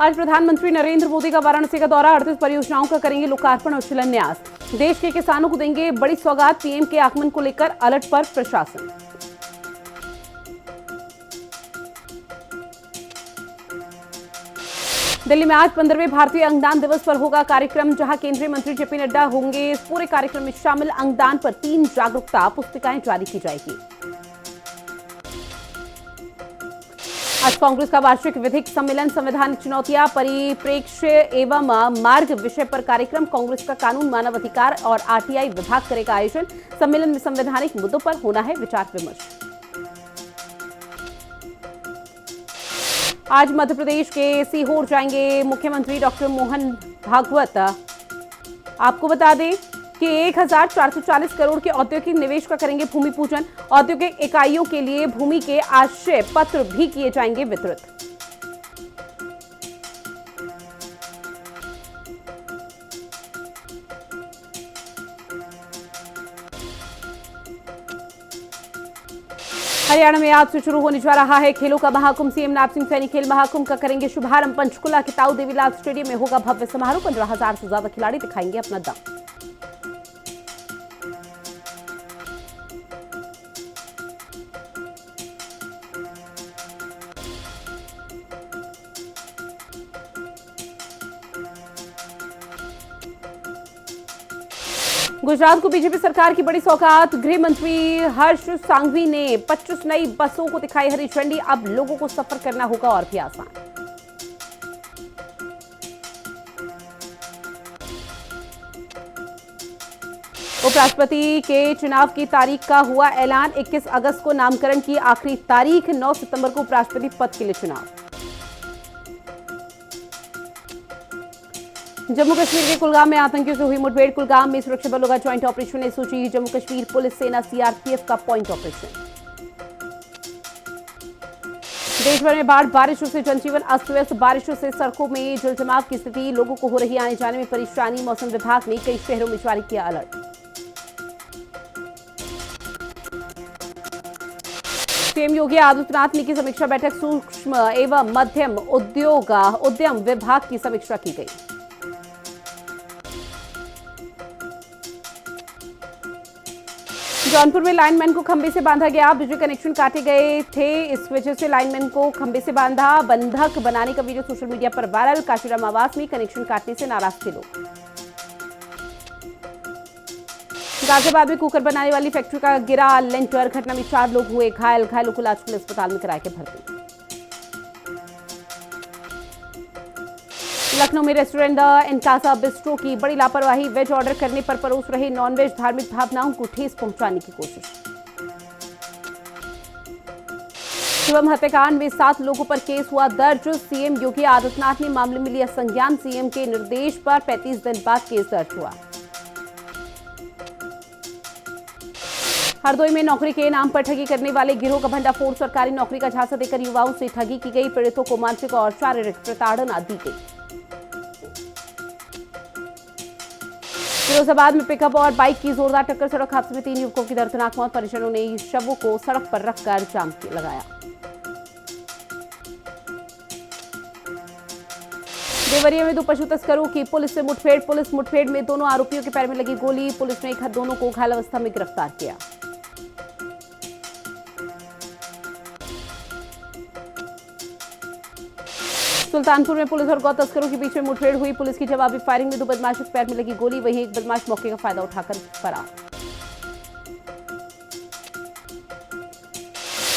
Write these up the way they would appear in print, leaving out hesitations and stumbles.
आज प्रधानमंत्री नरेंद्र मोदी का वाराणसी का दौरा, 38 परियोजनाओं का करेंगे लोकार्पण और शिलान्यास। देश के किसानों को देंगे बड़ी सौगात, पीएम के आगमन को लेकर अलर्ट पर प्रशासन। दिल्ली में आज 15वें भारतीय अंगदान दिवस पर होगा कार्यक्रम, जहां केंद्रीय मंत्री जेपी नड्डा होंगे इस पूरे कार्यक्रम में शामिल। अंगदान पर 3 जागरूकता पुस्तिकाएं जारी की जाएगी। आज कांग्रेस का वार्षिक विधिक सम्मेलन, संवैधानिक चुनौतियां, परिप्रेक्ष्य एवं मार्ग विषय पर कार्यक्रम। कांग्रेस का कानून, मानव अधिकार और आरटीआई विभाग करेगा आयोजन। सम्मेलन में संवैधानिक मुद्दों पर होना है विचार विमर्श। आज मध्य प्रदेश के सीहोर जाएंगे मुख्यमंत्री डॉक्टर मोहन भागवत। आपको बता दें कि 1440 करोड़ के औद्योगिक निवेश का करेंगे भूमि पूजन। औद्योगिक इकाइयों के लिए भूमि के आश्रय पत्र भी किए जाएंगे वितरित। हरियाणा में आज से शुरू होने जा रहा है खेलों का महाकुंभ। सीएम नायब सिंह सैनी खेल महाकुंभ का करेंगे शुभारंभ। पंचकुला के ताऊ देवीलाल स्टेडियम में होगा भव्य समारोह। 15,000 से ज्यादा खिलाड़ी दिखाएंगे अपना दम। गुजरात को बीजेपी सरकार की बड़ी सौगात। गृह मंत्री हर्ष सांघवी ने 25 नई बसों को दिखाई हरी झंडी। अब लोगों को सफर करना होगा और भी आसान। उपराष्ट्रपति के चुनाव की तारीख का हुआ ऐलान। 21 अगस्त को नामकरण की आखिरी तारीख। 9 सितंबर को उपराष्ट्रपति पद के लिए चुनाव। जम्मू कश्मीर के कुलगाम में आतंकियों से हुई मुठभेड़। कुलगाम में सुरक्षा बलों का joint operation SOG. Jammu Kashmir police, सेना, सीआरपीएफ का पॉइंट ऑपरेशन। देश भर में बाढ़, बारिशों से जनजीवन अस्त व्यस्त। बारिशों से सड़कों में जलजमाव की स्थिति, लोगों को हो रही आने जाने में परेशानी। मौसम विभाग ने कई शहरों में जारी किया अलर्ट। सीएम योगी आदित्यनाथ ने की समीक्षा बैठक। सूक्ष्म एवं मध्यम उद्यम विभाग की समीक्षा की गई। जौनपुर में लाइनमैन को खंबे से बांधा गया। बिजली कनेक्शन काटे गए थे, इस वजह से लाइनमैन को खंबे से बांधा। बंधक बनाने का वीडियो सोशल मीडिया पर वायरल। काशीराम आवास में कनेक्शन काटने से नाराज थे लोग। गाजियाबाद में कुकर बनाने वाली फैक्ट्री का गिरा लेंटर। घटना में 4 लोग हुए घायल। घायलों को इलाज के लिए अस्पताल में कराया के भर्ती। लखनऊ में रेस्टोरेंट इनकासा बिस्ट्रो की बड़ी लापरवाही। वेज ऑर्डर करने पर परोस रहे नॉनवेज। धार्मिक भावनाओं को ठेस पहुंचाने की कोशिश। शिवम हत्याकांड में 7 लोगों पर केस हुआ दर्ज। सीएम योगी आदित्यनाथ ने मामले में लिया संज्ञान। सीएम के निर्देश पर 35 दिन बाद केस दर्ज हुआ। हरदोई में नौकरी के नाम पर ठगी करने वाले गिरोह का भंडाफोड़। सरकारी नौकरी का झांसा देकर युवाओं से ठगी की गई। पीड़ितों को मानसिक और शारीरिक प्रताड़ना दी गई। फिरोजाबाद में पिकअप और बाइक की जोरदार टक्कर। सड़क हादसे में 3 युवकों की दर्दनाक मौत। परिजनों ने शवों को सड़क पर रखकर जाम लगाया। देवरिया में 2 पशु तस्करों की पुलिस से मुठभेड़। पुलिस मुठभेड़ में दोनों आरोपियों के पैर में लगी गोली। पुलिस ने दोनों को घायल अवस्था में गिरफ्तार किया। सुल्तानपुर में पुलिस और गौ तस्करों के बीच में मुठभेड़ हुई। पुलिस की जवाबी फायरिंग में 2 बदमाशों के पैर में लगी गोली। वहीं एक बदमाश मौके का फायदा उठाकर फरार।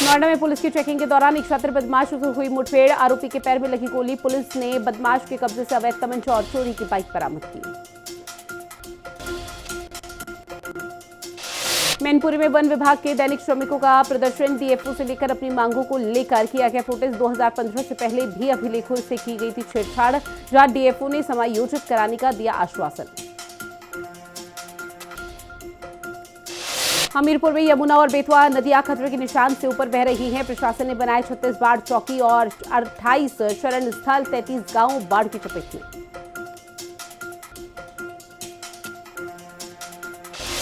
नोएडा में पुलिस की चेकिंग के दौरान एक छात्र बदमाशों से हुई मुठभेड़। आरोपी के पैर में लगी गोली। पुलिस ने बदमाश के कब्जे से अवैध तमंचा और चोरी की बाइक बरामद की। मैनपुरी में वन विभाग के दैनिक श्रमिकों का प्रदर्शन। डीएफओ से लेकर अपनी मांगों को लेकर किया गया प्रोटेस्ट। 2015 से पहले भी अभिलेखों से की गई थी छेड़छाड़, जहां डीएफओ ने समायोजित कराने का दिया आश्वासन। हमीरपुर में यमुना और बेतवा नदियां खतरे के निशान से ऊपर बह रही हैं। प्रशासन ने बनाए 36 बाढ़ चौकी और 28 शरण स्थल। 33 गांव बाढ़ की चपेट में।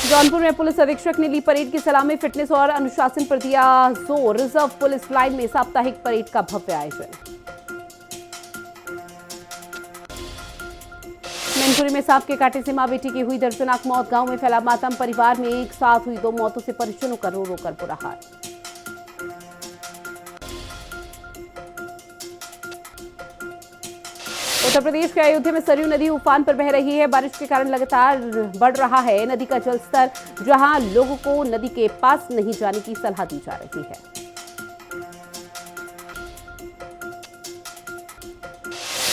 जौनपुर में पुलिस अधीक्षक ने ली परेड की सलामी। फिटनेस और अनुशासन पर दिया जोर। रिजर्व पुलिस लाइन में साप्ताहिक परेड का भव्य आयोजन। मैनपुरी में सांप के काटे से मां बेटी की हुई दर्दनाक मौत। गांव में फैला मातम। परिवार में एक साथ हुई 2 मौतों से परिजनों का रो रो कर बुरा हाल। उत्तर प्रदेश के अयोध्या में सरयू नदी उफान पर बह रही है। बारिश के कारण लगातार बढ़ रहा है नदी का जलस्तर, जहां लोगों को नदी के पास नहीं जाने की सलाह दी जा रही है।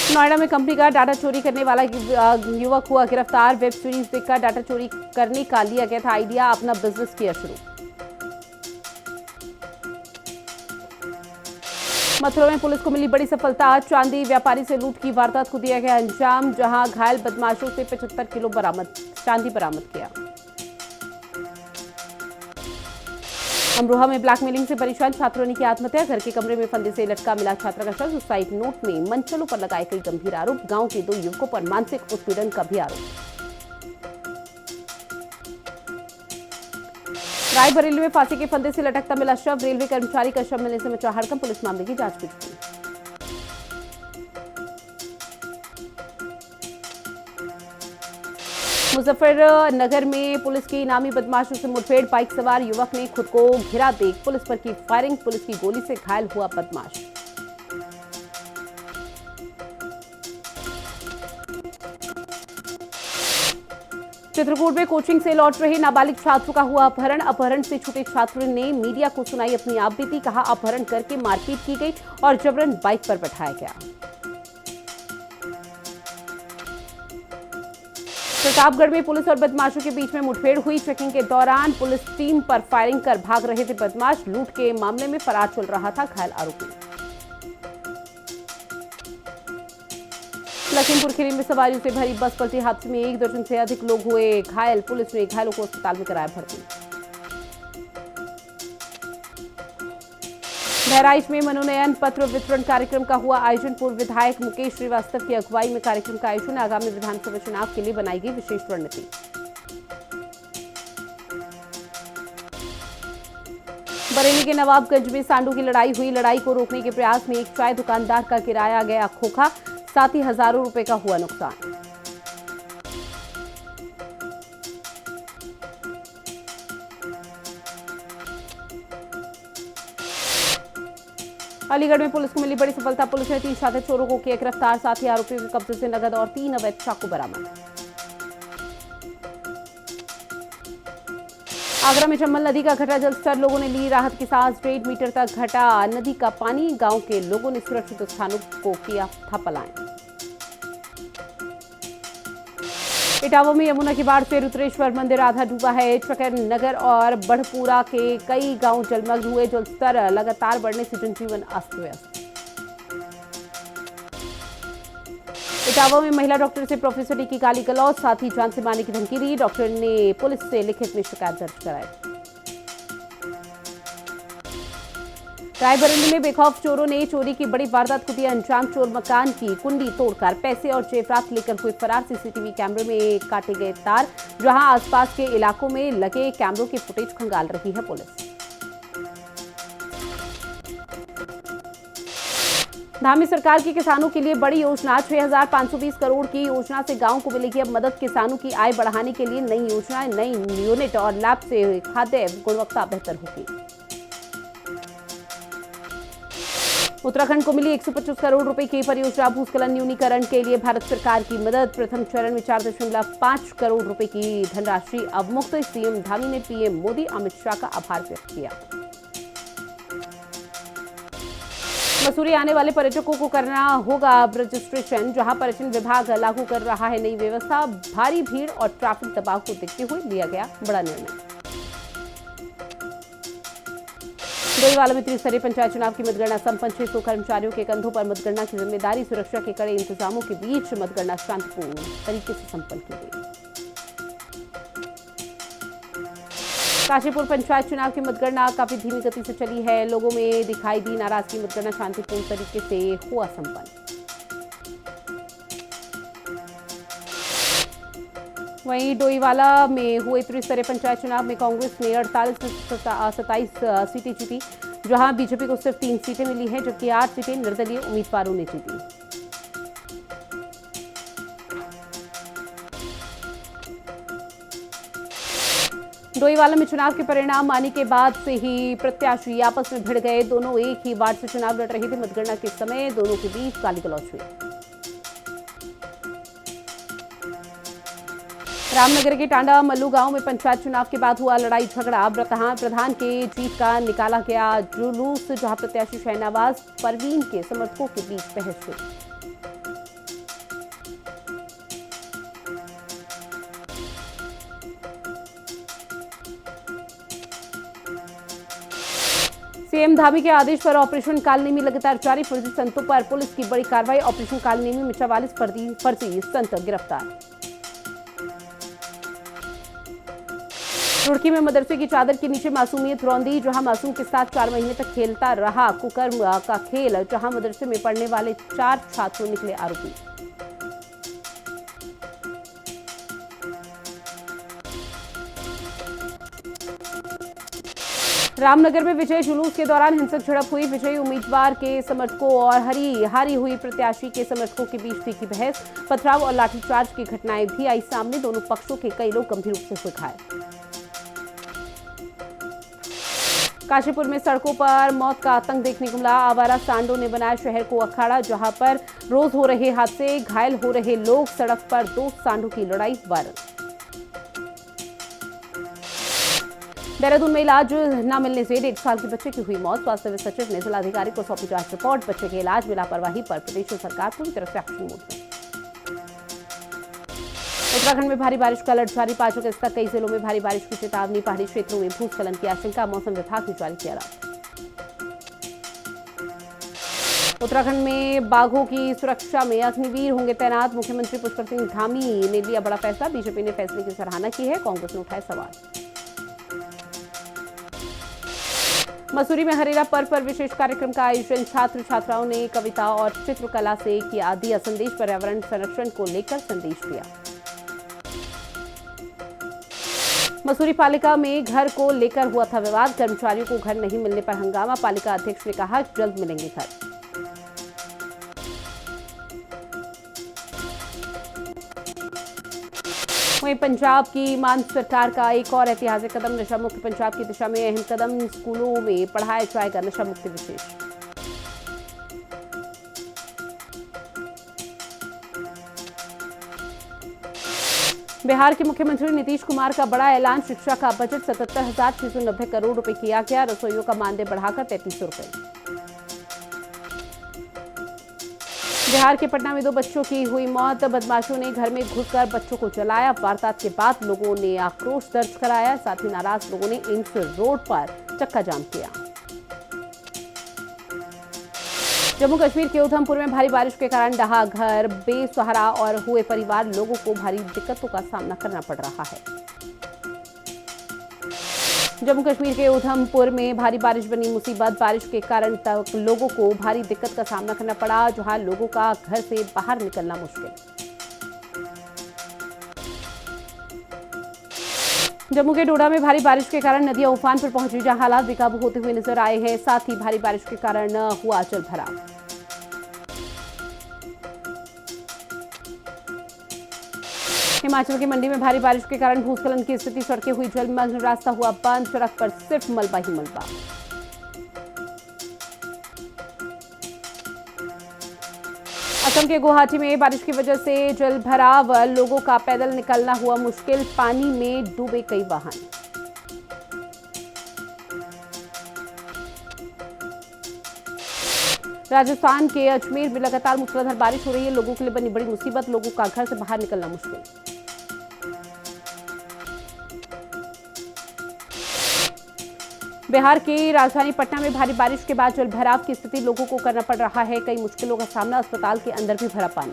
नोएडा में कंपनी का डाटा चोरी करने वाला युवक हुआ गिरफ्तार। वेब सीरीज देखकर डाटा चोरी करने का लिया गया था आइडिया, अपना बिजनेस किया शुरू। मथुरा में पुलिस को मिली बड़ी सफलता। चांदी व्यापारी से लूट की वारदात को दिया गया अंजाम, जहां घायल बदमाशों से 75 किलो चांदी बरामद किया। अमरोहा में ब्लैकमेलिंग से परेशान छात्रों ने की आत्महत्या। घर के कमरे में फंदे से लटका मिला छात्रा का शव। सुसाइड नोट में मनचलों पर लगाए कई गंभीर आरोप। गांव के 2 युवकों पर मानसिक उत्पीड़न का भी आरोप। रायबरेली में फांसी के फंदे से लटकता मिला शव। रेलवे कर्मचारी का शव मिलने से मचा हड़कंप। पुलिस मामले की जांच में जुटी। मुजफ्फरनगर में पुलिस की इनामी बदमाशों से मुठभेड़। बाइक सवार युवक ने खुद को घिरा देख पुलिस पर की फायरिंग। पुलिस की गोली से घायल हुआ बदमाश। चित्रकूट में कोचिंग से लौट रहे नाबालिग छात्रों का हुआ अपहरण। अपहरण से छूटे छात्र ने मीडिया को सुनाई अपनी आप बीती। कहा, अपहरण करके मारपीट की गई और जबरन बाइक पर बैठाया गया। प्रतापगढ़ में पुलिस और बदमाशों के बीच में मुठभेड़ हुई। चेकिंग के दौरान पुलिस टीम पर फायरिंग कर भाग रहे थे बदमाश। लूट के मामले में फरार चल रहा था घायल आरोपी। लखीमपुर खीरी में सवारियों से भरी बस पलटी। हादसे में 1 दर्जन से अधिक लोग हुए घायल। पुलिस ने घायलों को अस्पताल में कराया भर्ती। बहराइच में मनोनयन पत्र वितरण कार्यक्रम का हुआ आयोजन। पूर्व विधायक मुकेश श्रीवास्तव की अगुवाई में कार्यक्रम का आयोजन। आगामी विधानसभा चुनाव के लिए बनाई गई विशेष रणनीति। बरेली के नवाबगंज में सांडों की लड़ाई हुई। लड़ाई को रोकने के प्रयास में एक चाय दुकानदार का गिराया गया खोखा। साथ ही हजारों रुपए का हुआ नुकसान। अलीगढ़ में पुलिस को मिली बड़ी सफलता। पुलिस ने 3 शातिर चोरों को किया गिरफ्तार। साथ ही आरोपियों के कब्जे से नगद और 3 अवैध चाकू बरामद। आगरा में चंबल नदी का घटा जलस्तर। लोगों ने ली राहत की सांस। 1.5 मीटर तक घटा नदी का पानी। गांव के लोगों ने सुरक्षित स्थानों को किया था पलायन। इटावा में यमुना की बाढ़ से रुद्रेश्वर मंदिर आधा डूबा है। चकर नगर और बढ़पुरा के कई गांव जलमग्न हुए। जलस्तर लगातार बढ़ने से जनजीवन अस्त व्यस्त। इटावा में महिला डॉक्टर से प्रोफेसर ने की गाली गलौज। साथ ही जान से मारने की धमकी दी। डॉक्टर ने पुलिस से लिखित में शिकायत दर्ज कराई। रायबरेली में बेखौफ चोरों ने चोरी की बड़ी वारदात को दिया अंजाम। चोर मकान की कुंडी तोड़कर पैसे और जेवरात लेकर हुए फरार। सीसीटीवी कैमरे में काटे गए तार, जहां आसपास के इलाकों में लगे कैमरों की फुटेज खंगाल रही है पुलिस। धामी सरकार की किसानों के लिए बड़ी योजना। 6,520 करोड़ की योजना से गांव को मिलेगी अब मदद। किसानों की आय बढ़ाने के लिए नई योजना, नई यूनिट और लैब से खाद्य गुणवत्ता बेहतर होगी। उत्तराखंड को मिली 125 करोड़ रुपए की परियोजना। भूस्खलन न्यूनीकरण के लिए भारत सरकार की मदद। प्रथम चरण में 4.5 करोड़ रुपए की धनराशि अवमुक्त। सीएम धामी ने पीएम मोदी, अमित शाह का आभार व्यक्त किया। मसूरी आने वाले पर्यटकों को करना होगा अब रजिस्ट्रेशन। जहां पर्यटन विभाग लागू कर रहा है नई व्यवस्था। भारी भीड़ और ट्रैफिक दबाव को देखते हुए लिया गया बड़ा निर्णय। डोईवाला में त्रिस्तरीय पंचायत चुनाव की मतगणना संपन्न। 600 कर्मचारियों के कंधों पर मतगणना की जिम्मेदारी। सुरक्षा के कड़े इंतजामों के बीच मतगणना शांतिपूर्ण तरीके से संपन्न की गई। काशीपुर पंचायत चुनाव की मतगणना काफी धीमी गति से चली है। लोगों में दिखाई दी नाराजगी। मतगणना शांतिपूर्ण तरीके से हुआ संपन्न। वहीं डोईवाला में हुए त्रिस्तरीय पंचायत चुनाव में कांग्रेस ने 48 में 27 सीटें जीती, जहां बीजेपी को सिर्फ 3 सीटें मिली हैं, जबकि 8 सीटें निर्दलीय उम्मीदवारों ने जीती। डोईवाला में चुनाव के परिणाम आने के बाद से ही प्रत्याशी आपस में भिड़ गए। दोनों एक ही वार्ड से चुनाव लड़ रहे थे। मतगणना के समय दोनों के बीच गाली गलौज हुई। रामनगर के टांडा मल्लू गांव में पंचायत चुनाव के बाद हुआ लड़ाई झगड़ा। प्रधान के जीत का निकाला गया जुलूस, जहां प्रत्याशी शहनवाज परवीन के समर्थकों के बीच बहस हुई। सीएम धामी के आदेश पर ऑपरेशन कालनेमी लगातार जारी। फर्जी संतों पर पुलिस की बड़ी कार्रवाई। ऑपरेशन कालनेमी में 44 फर्जी संत गिरफ्तार। रुड़की में मदरसे की चादर के नीचे मासूमियत रौंदी, जहां मासूम के साथ 4 महीने तक खेलता रहा कुकर्म का खेल, जहां मदरसे में पढ़ने वाले 4 छात्रों निकले आरोपी। रामनगर में विजय जुलूस के दौरान हिंसक झड़प हुई। विजयी उम्मीदवार के समर्थकों और हारी हुई प्रत्याशी के समर्थकों के बीच तीखी बहस। पथराव और लाठीचार्ज की घटनाएं भी आई सामने। दोनों पक्षों के कई लोग गंभीर रूप से हुए घायल। काशीपुर में सड़कों पर मौत का आतंक देखने को मिला। आवारा सांडों ने बनाया शहर को अखाड़ा, जहां पर रोज हो रहे हादसे, घायल हो रहे लोग। सड़क पर 2 सांडों की लड़ाई वायरल। देहरादून में इलाज न मिलने से 1.5 साल के बच्चे की हुई मौत। स्वास्थ्य सचिव ने जिलाधिकारी को सौंपी जांच रिपोर्ट। बच्चे के इलाज में लापरवाही पर प्रदेश सरकार पूरी तरह से एक्शन मोड में। उत्तराखंड में भारी बारिश का अलर्ट जारी। 5 अगस्त तक कई जिलों में भारी बारिश की चेतावनी। पहाड़ी क्षेत्रों में भूस्खलन की आशंका। मौसम विभाग ने जारी किया अलर्ट। उत्तराखंड में बाघों की सुरक्षा में अग्निवीर होंगे तैनात। मुख्यमंत्री पुष्कर सिंह धामी ने लिया बड़ा फैसला। बीजेपी ने फैसले की सराहना की है। कांग्रेस ने उठाए सवाल। मसूरी में हरेला पर्व पर विशेष कार्यक्रम का आयोजन। छात्र छात्राओं ने कविता और चित्रकला से दिया संदेश। पर्यावरण संरक्षण को लेकर संदेश दिया। मसूरी पालिका में घर को लेकर हुआ था विवाद। कर्मचारियों को घर नहीं मिलने पर हंगामा। पालिका अध्यक्ष ने कहा जल्द मिलेंगे घर। वहीं पंजाब की मान सरकार का एक और ऐतिहासिक कदम। नशा मुक्त पंजाब की दिशा में अहम कदम। स्कूलों में पढ़ाया जाएगा नशा मुक्ति विशेष। बिहार के मुख्यमंत्री नीतीश कुमार का बड़ा ऐलान। शिक्षा का बजट 77,690 करोड़ रुपए किया गया। रसोइयों का मानदेय बढ़ाकर 3300 रुपए। बिहार के पटना में 2 बच्चों की हुई मौत। बदमाशों ने घर में घुसकर बच्चों को जलाया। वारदात के बाद लोगों ने आक्रोश दर्ज कराया। साथ ही नाराज लोगों ने एम्स रोड पर चक्का जाम किया। जम्मू कश्मीर के उधमपुर में भारी बारिश के कारण रहा घर बेसहारा और हुए परिवार। लोगों को भारी दिक्कतों का सामना करना पड़ रहा है। जम्मू कश्मीर के उधमपुर में भारी बारिश बनी मुसीबत। बारिश के कारण तक लोगों को भारी दिक्कत का सामना करना पड़ा, जहां लोगों का घर से बाहर निकलना मुश्किल। जम्मू के डोडा में भारी बारिश के कारण नदियां उफान पर पहुंची, जहां हालात बेकाबू होते हुए नजर आए हैं। साथ ही भारी बारिश के कारण हुआ जलभराव। हिमाचल की मंडी में भारी बारिश के कारण भूस्खलन की स्थिति। सड़कें हुई जलमग्न, रास्ता हुआ बंद। सड़क पर सिर्फ मलबा ही मलबा। असम के गुवाहाटी में बारिश की वजह से जलभराव। लोगों का पैदल निकलना हुआ मुश्किल। पानी में डूबे कई वाहन। राजस्थान के अजमेर में लगातार मूसलाधार बारिश हो रही है। लोगों के लिए बनी बड़ी मुसीबत। लोगों का घर से बाहर निकलना मुश्किल। बिहार की राजधानी पटना में भारी बारिश के बाद जलभराव की स्थिति। लोगों को करना पड़ रहा है कई मुश्किलों का सामना। अस्पताल के अंदर भी भरा पानी।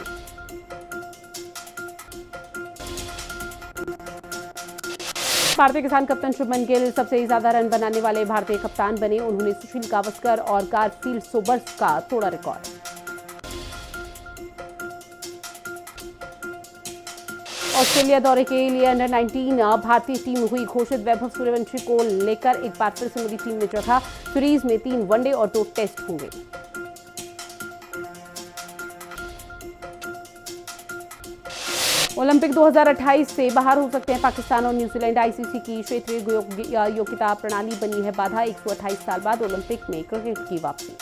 भारतीय किसान कप्तान शुभमन गिल सबसे ज्यादा रन बनाने वाले भारतीय कप्तान बने। उन्होंने सुशील गावस्कर और गारफील्ड सोबर्स का तोड़ा रिकॉर्ड। ऑस्ट्रेलिया दौरे के लिए अंडर 19 भारतीय टीम हुई घोषित। वैभव सूर्यवंशी को लेकर एक बार फिर से मिली टीम में जगह। सीरीज में 3 वनडे और 2 टेस्ट होंगे। ओलंपिक 2028 से बाहर हो सकते हैं पाकिस्तान और न्यूजीलैंड। आईसीसी की क्षेत्रीय योग्यता प्रणाली बनी है बाधा। 128 साल बाद ओलंपिक में क्रिकेट की वापसी।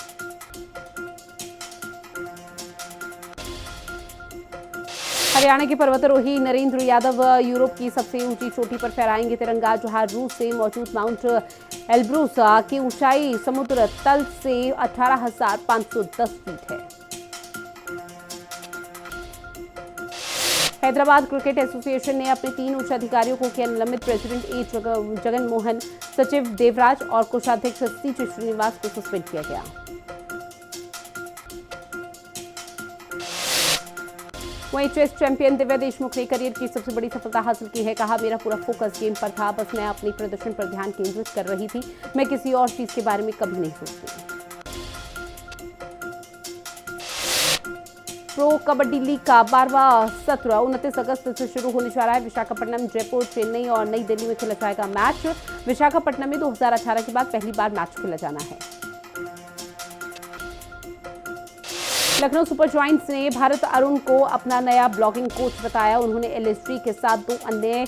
हरियाणा के पर्वतारोही नरेंद्र यादव यूरोप की सबसे ऊंची चोटी पर फहराएंगे तिरंगा, जहां रूस से मौजूद माउंट एल्ब्रूस की ऊंचाई समुद्र तल से 18,510 फीट है। हैदराबाद क्रिकेट एसोसिएशन ने अपने 3 उच्च अधिकारियों को किया निलंबित। प्रेसिडेंट ए जगन मोहन, सचिव देवराज और कोषाध्यक्ष सी श्रीनिवास को सस्पेंड किया गया। वहीं चेस चैंपियन दिव्या देशमुख ने करियर की सबसे बड़ी सफलता हासिल की है। कहा, मेरा पूरा फोकस गेम पर था, बस मैं अपनी प्रदर्शन पर ध्यान केंद्रित कर रही थी। मैं किसी और चीज के बारे में कभी नहीं सोचती। प्रो कबड्डी लीग का 12वां सत्र 29 अगस्त से शुरू होने जा रहा है। विशाखापट्टनम, जयपुर, चेन्नई और नई दिल्ली में खेला जाएगा मैच। विशाखापट्टनम में 2018 के बाद पहली बार मैच खेला जाना है। लखनऊ सुपर जायंट्स ने भारत अरुण को अपना नया ब्लॉगिंग कोच बताया। उन्होंने एलएसजी के साथ 2 अन्य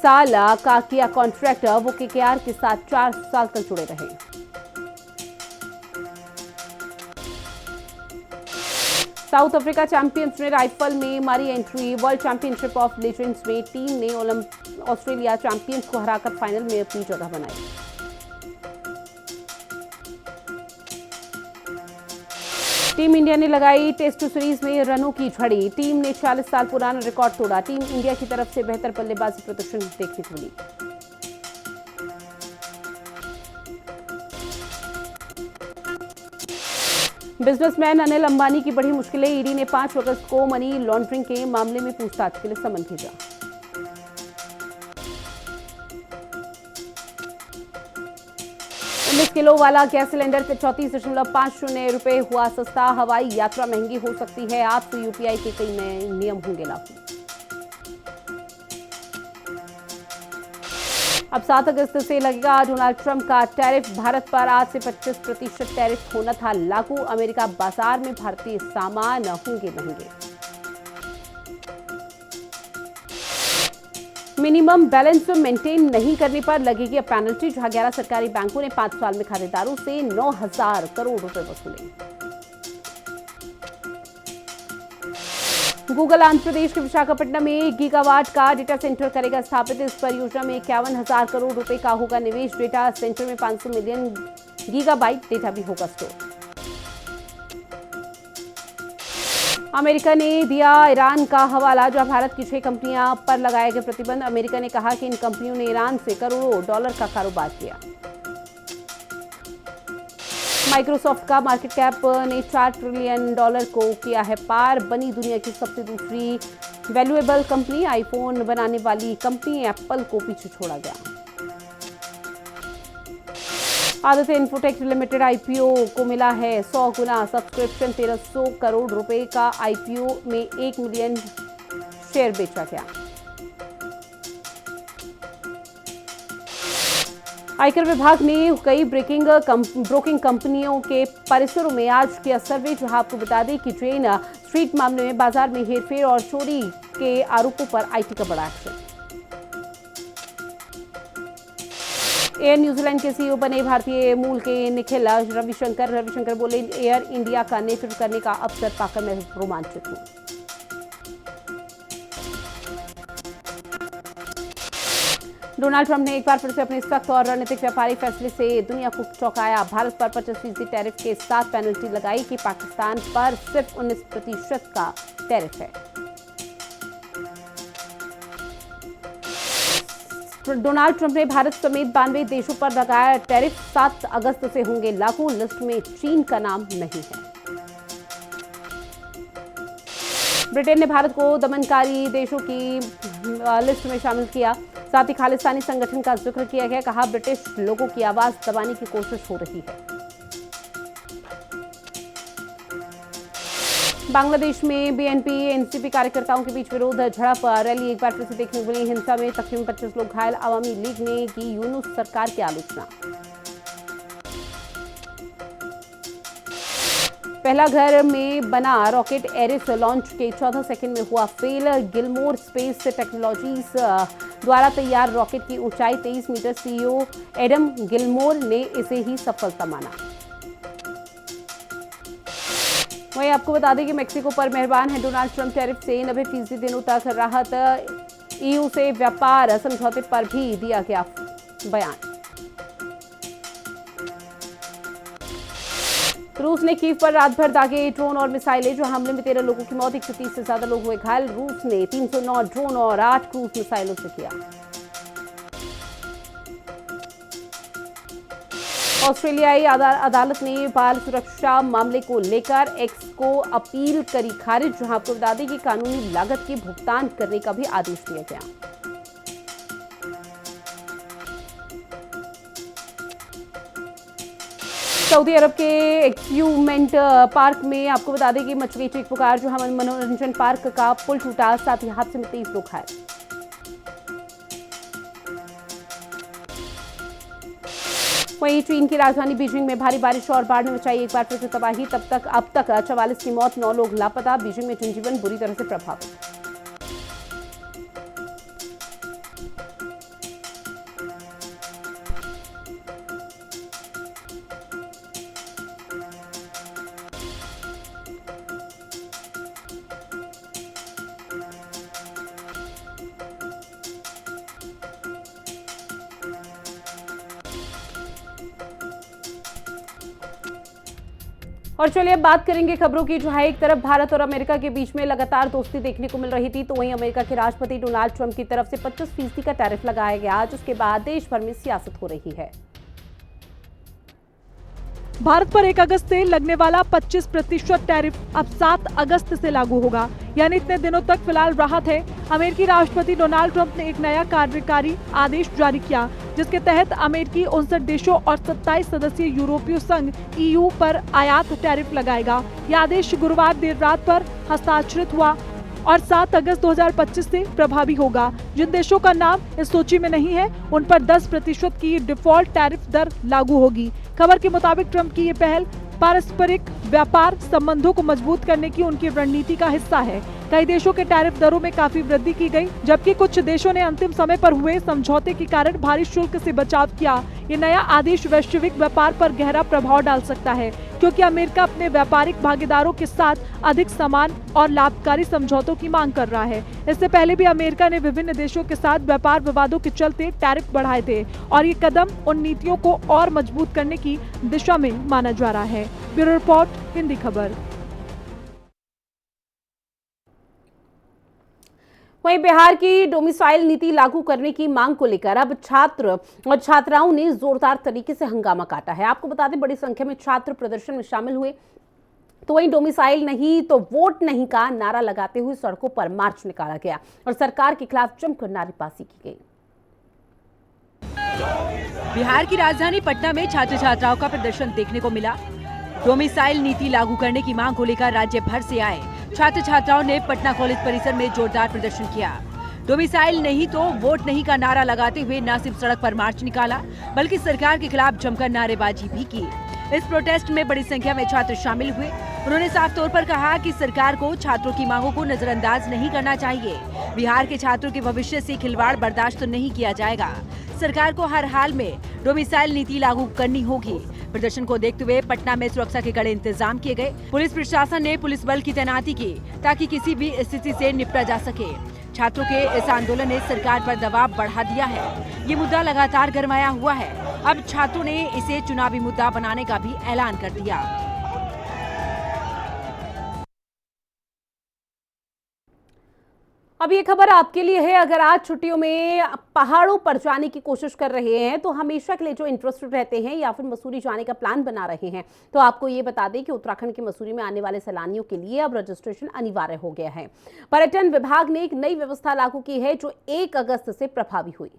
साल का किया कॉन्ट्रैक्ट। वो केकेआर के साथ 4 साल तक जुड़े रहे। साउथ अफ्रीका चैंपियंस ने राइफल में मारी entry. World championship of legends में टीम ने ऑस्ट्रेलिया चैंपियंस को हराकर फाइनल में अपनी जगह बनाई। टीम इंडिया ने लगाई टेस्ट सीरीज में रनों की झड़ी। टीम ने 40 साल पुराना रिकॉर्ड तोड़ा। टीम इंडिया की तरफ से बेहतर बल्लेबाजी प्रदर्शन देखने को मिली। बिजनेसमैन अनिल अंबानी की बढ़ी मुश्किलें। ईडी ने 5 अगस्त को मनी लॉन्ड्रिंग के मामले में पूछताछ के लिए समन भेजा। किलो वाला गैस सिलेंडर के 34.50 रुपए हुआ सस्ता। हवाई यात्रा महंगी हो सकती है। आज से यूपीआई के कई नए नियम होंगे लागू। अब 7 अगस्त से लगेगा डोनाल्ड ट्रंप का टैरिफ। भारत पर आज से 25% टैरिफ होना था लागू। अमेरिका बाजार में भारतीय सामान होंगे महंगे। मिनिमम बैलेंस मेंटेन नहीं करने पर लगेगी अब पेनल्टी। जहां 11 सरकारी बैंकों ने 5 साल में खातेदारों से 9,000 करोड़ रुपए वसूले। गूगल आंध्र प्रदेश के विशाखापट्टनम में 1 गीगावाट का डेटा सेंटर करेगा स्थापित। इस परियोजना में 51,000 करोड़ रुपए का होगा निवेश। डेटा सेंटर में 500 मिलियन गीगाबाइट डेटा भी होगा स्टोर। अमेरिका ने दिया ईरान का हवाला। जहां भारत की 6 कंपनियां पर लगाए गए प्रतिबंध। अमेरिका ने कहा कि इन कंपनियों ने ईरान से करोड़ों डॉलर का कारोबार किया। माइक्रोसॉफ्ट का मार्केट कैप ने $4 ट्रिलियन को किया है पार। बनी दुनिया की सबसे दूसरी वैल्यूएबल कंपनी। आईफोन बनाने वाली कंपनी एप्पल को पीछे छोड़ा गया। आदित्य इन्फोटेक लिमिटेड आईपीओ को मिला है 100 गुना सब्सक्रिप्शन। 1300 करोड़ रुपए का आईपीओ में 1 मिलियन शेयर बेचा गया। आयकर विभाग ने कई ब्रोकिंग कंपनियों के परिसरों में आज किया सर्वे। जहां आपको बता दें कि ट्रेन स्ट्रीट मामले में बाजार में हेरफेर और चोरी के आरोपों पर आईटी का बड़ा एक्शन। एयर न्यूजीलैंड के सीईओ बने भारतीय मूल के निखिल रविशंकर बोले, एयर इंडिया का नेतृत्व करने का अवसर पाकर मैं रोमांचित हूं। डोनाल्ड ट्रंप ने एक बार फिर से अपने सख्त और रणनीतिक व्यापारिक फैसले से दुनिया को चौंकाया। भारत पर 25% टैरिफ के साथ पेनल्टी लगाई कि पाकिस्तान पर सिर्फ 19% का टैरिफ है। डोनाल्ड ट्रंप ने भारत समेत 92 देशों पर लगाया टैरिफ। 7 अगस्त से होंगे लागू। लिस्ट में चीन का नाम नहीं है। ब्रिटेन ने भारत को दमनकारी देशों की लिस्ट में शामिल किया। साथ ही खालिस्तानी संगठन का जिक्र किया गया। कहा, ब्रिटिश लोगों की आवाज दबाने की कोशिश हो रही है। बांग्लादेश में बीएनपी एनसीपी कार्यकर्ताओं के बीच विरोध झड़प रैली एक बार फिर से देखने को मिली। हिंसा में तकरीबन 25 लोग घायल। अवामी लीग ने की यूनुस सरकार की आलोचना। पहला घर में बना रॉकेट एरिस लॉन्च के 14 सेकंड में हुआ फेल। गिलमोर स्पेस टेक्नोलॉजीज द्वारा तैयार रॉकेट की ऊंचाई 23 मीटर। सीईओ एडम गिलमोर ने इसे ही सफलता माना। वहीं आपको बता दें कि मेक्सिको पर मेहरबान है डोनाल्ड ट्रंप। टैरिफ से 90% दिनों तक राहत। ईयू से व्यापार समझौते पर भी दिया गया बयान। रूस ने कीव पर रात भर दागे ड्रोन और मिसाइलें, जो हमले में 13 लोगों की मौत, 130 से ज्यादा लोग हुए घायल। रूस ने 309 ड्रोन और 8 क्रूज मिसाइलों से किया। ऑस्ट्रेलियाई अदालत ने बाल सुरक्षा मामले को लेकर एक्स को अपील करी खारिज, जहां आपको बता दें कि कानूनी लागत के भुगतान करने का भी आदेश दिया गया। सऊदी अरब के एक्यूमेंट पार्क में आपको बता दें कि मच गई चीख पुकार, जो हम मनोरंजन पार्क का पुल टूटा, साथ ही हादसे में 23 लोग घायल। वहीं चीन की राजधानी बीजिंग में भारी बारिश और बाढ़ ने मचाई एक बार फिर से तबाही। अब तक 44 की मौत, 9 लोग लापता। बीजिंग में जनजीवन बुरी तरह से प्रभावित। और चलिए अब बात करेंगे खबरों की, जो है एक तरफ भारत और अमेरिका के बीच में लगातार दोस्ती देखने को मिल रही थी, तो वहीं अमेरिका के राष्ट्रपति डोनाल्ड ट्रंप की तरफ से 25% का टैरिफ लगाया गया, जिसके बाद देश भर में सियासत हो रही है। भारत पर 1 अगस्त से लगने वाला 25% टैरिफ अब 7 अगस्त से लागू होगा, यानी इतने दिनों तक फिलहाल राहत है। अमेरिकी राष्ट्रपति डोनाल्ड ट्रंप ने एक नया कार्यकारी आदेश जारी किया, जिसके तहत अमेरिकी 59 देशों और 27 सदस्यीय यूरोपीय संघ ईयू पर आयात टैरिफ लगाएगा। यह आदेश गुरुवार देर रात पर हस्ताक्षरित हुआ और 7 अगस्त 2025 से प्रभावी होगा। जिन देशों का नाम इस सूची में नहीं है, उन पर 10% की डिफॉल्ट टैरिफ दर लागू होगी। खबर के मुताबिक ट्रंप की ये पहल पारस्परिक व्यापार संबंधों को मजबूत करने की उनकी रणनीति का हिस्सा है। कई देशों के टैरिफ दरों में काफी वृद्धि की गई, जबकि कुछ देशों ने अंतिम समय पर हुए समझौते के कारण भारी शुल्क से बचाव किया। ये नया आदेश वैश्विक व्यापार पर गहरा प्रभाव डाल सकता है, क्योंकि अमेरिका अपने व्यापारिक भागीदारों के साथ अधिक समान और लाभकारी समझौतों की मांग कर रहा है। इससे पहले भी अमेरिका ने विभिन्न देशों के साथ व्यापार विवादों के चलते टैरिफ बढ़ाए थे, और ये कदम उन नीतियों को और मजबूत करने की दिशा में माना जा रहा है। ब्यूरो रिपोर्ट, हिंदी खबर। वहीं बिहार की डोमिसाइल नीति लागू करने की मांग को लेकर अब छात्र और छात्राओं ने जोरदार तरीके से हंगामा काटा है। आपको बता दें, बड़ी संख्या में छात्र प्रदर्शन में शामिल हुए, तो वहीं डोमिसाइल नहीं तो वोट नहीं का नारा लगाते हुए सड़कों पर मार्च निकाला गया और सरकार के खिलाफ जमकर नारेबाजी की गई। बिहार की राजधानी पटना में छात्र छात्राओं का प्रदर्शन देखने को मिला। डोमिसाइल नीति लागू करने की मांग को लेकर राज्य भर से आए छात्र छात्राओं ने पटना कॉलेज परिसर में जोरदार प्रदर्शन किया। डोमिसाइल नहीं तो वोट नहीं का नारा लगाते हुए न सिर्फ सड़क पर मार्च निकाला, बल्कि सरकार के खिलाफ जमकर नारेबाजी भी की। इस प्रोटेस्ट में बड़ी संख्या में छात्र शामिल हुए। उन्होंने साफ तौर पर कहा कि सरकार को छात्रों की मांगों को नजरअंदाज नहीं करना चाहिए। बिहार के छात्रों के भविष्य से खिलवाड़ बर्दाश्त नहीं किया जाएगा। सरकार को हर हाल में डोमिसाइल नीति लागू करनी होगी। प्रदर्शन को देखते हुए पटना में सुरक्षा के कड़े इंतजाम किए गए। पुलिस प्रशासन ने पुलिस बल की तैनाती की, ताकि किसी भी स्थिति से निपटा जा सके। छात्रों के इस आंदोलन ने सरकार पर दबाव बढ़ा दिया है। ये मुद्दा लगातार गरमाया हुआ है। अब छात्रों ने इसे चुनावी मुद्दा बनाने का भी ऐलान कर दिया। अब ये खबर आपके लिए है, अगर आज छुट्टियों में पहाड़ों पर जाने की कोशिश कर रहे हैं, तो हमेशा के लिए जो इंटरेस्टेड रहते हैं या फिर मसूरी जाने का प्लान बना रहे हैं, तो आपको ये बता दें कि उत्तराखंड के मसूरी में आने वाले सैलानियों के लिए अब रजिस्ट्रेशन अनिवार्य हो गया है। पर्यटन विभाग ने एक नई व्यवस्था लागू की है, जो 1 अगस्त से प्रभावी हुई।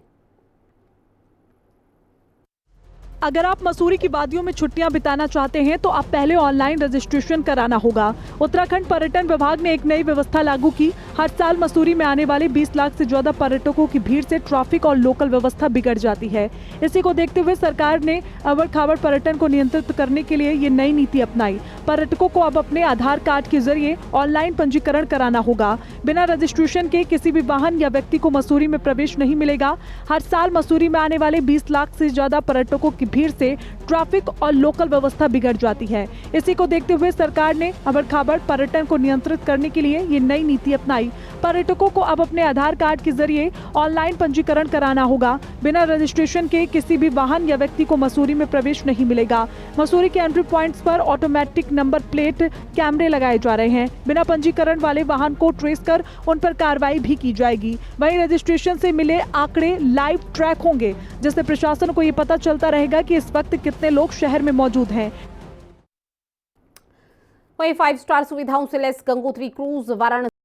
अगर आप मसूरी की वादियों में छुट्टियां बिताना चाहते हैं तो आप पहले ऑनलाइन रजिस्ट्रेशन कराना होगा। उत्तराखंड पर्यटन विभाग ने एक नई व्यवस्था लागू की। हर साल मसूरी में आने वाले 20 लाख से ज्यादा पर्यटकों की भीड़ से ट्रैफिक और लोकल व्यवस्था बिगड़ जाती है। इसी को देखते हुए सरकार ने अवड़ खाबड़ पर्यटन को नियंत्रित करने के लिए ये नई नीति अपनाई। पर्यटकों को अब अपने आधार कार्ड के जरिए ऑनलाइन पंजीकरण कराना होगा। बिना रजिस्ट्रेशन के किसी भी वाहन या व्यक्ति को मसूरी में प्रवेश नहीं मिलेगा। हर साल मसूरी में आने वाले 20 लाख से ज्यादा पर्यटकों की भीड़ से ट्रैफिक और लोकल व्यवस्था बिगड़ जाती है। इसी को देखते हुए सरकार ने अवड़ खाबड़ पर्यटन को नियंत्रित करने के लिए ये नई नीति अपनाई। पर्यटकों को अब अपने आधार कार्ड के जरिए ऑनलाइन पंजीकरण कराना होगा। बिना रजिस्ट्रेशन के किसी भी वाहन या व्यक्ति को मसूरी में प्रवेश नहीं मिलेगा। मसूरी के एंट्री पॉइंट्स पर ऑटोमेटिक नंबर प्लेट कैमरे लगाए जा रहे हैं। बिना पंजीकरण वाले वाहन को ट्रेस कर उन पर कार्रवाई भी की जाएगी। वहीं रजिस्ट्रेशन से मिले आंकड़े लाइव ट्रैक होंगे, जिससे प्रशासन को ये पता चलता रहेगा कि इस वक्त कितने लोग शहर में मौजूद हैं। वहीं 5 स्टार सुविधाओं से लैस गंगोत्री क्रूज वाराणसी